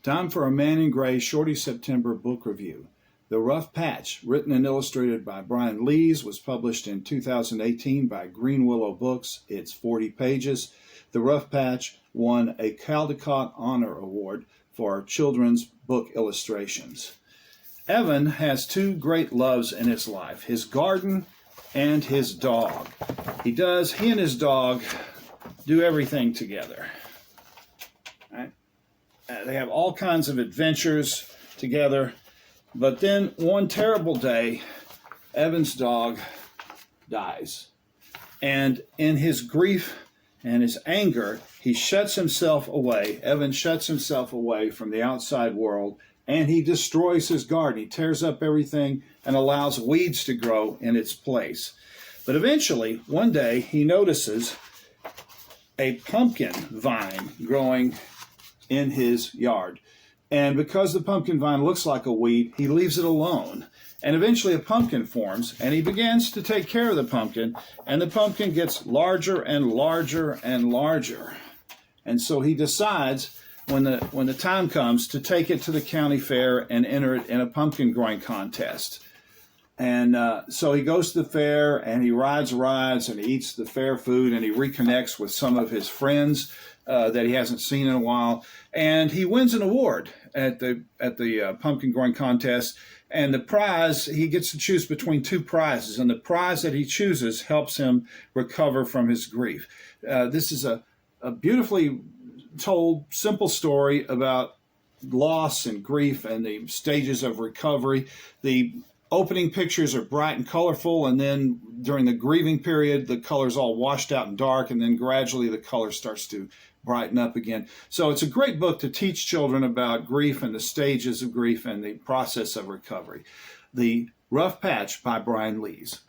Time for a Man in Gray Shorty September book review. The Rough Patch, written and illustrated by Brian Lees, was published in 2018 by Green Willow Books. It's 40 pages. The Rough Patch won a Caldecott Honor Award for children's book illustrations. Evan has two great loves in his life, his garden and his dog. He and his dog do everything together. Right? They have all kinds of adventures together. But then one terrible day, Evan's dog dies. And in his grief and his anger, he shuts himself away. Evan shuts himself away from the outside world, and he destroys his garden. He tears up everything and allows weeds to grow in its place. But eventually, one day, he notices a pumpkin vine growing in his yard. And because the pumpkin vine looks like a weed, he leaves it alone. And eventually a pumpkin forms, and he begins to take care of the pumpkin, and the pumpkin gets larger and larger and larger. And so he decides, when the time comes, to take it to the county fair and enter it in a pumpkin growing contest. And so he goes to the fair, and he rides, and he eats the fair food, and he reconnects with some of his friends that he hasn't seen in a while, and he wins an award at the pumpkin growing contest. And the prize, he gets to choose between two prizes, and the prize that he chooses helps him recover from his grief. This is a beautifully told, simple story about loss and grief and the stages of recovery. The opening pictures are bright and colorful, and then during the grieving period, the color's all washed out and dark, and then gradually the color starts to brighten up again. So it's a great book to teach children about grief and the stages of grief and the process of recovery. The Rough Patch by Brian Lees.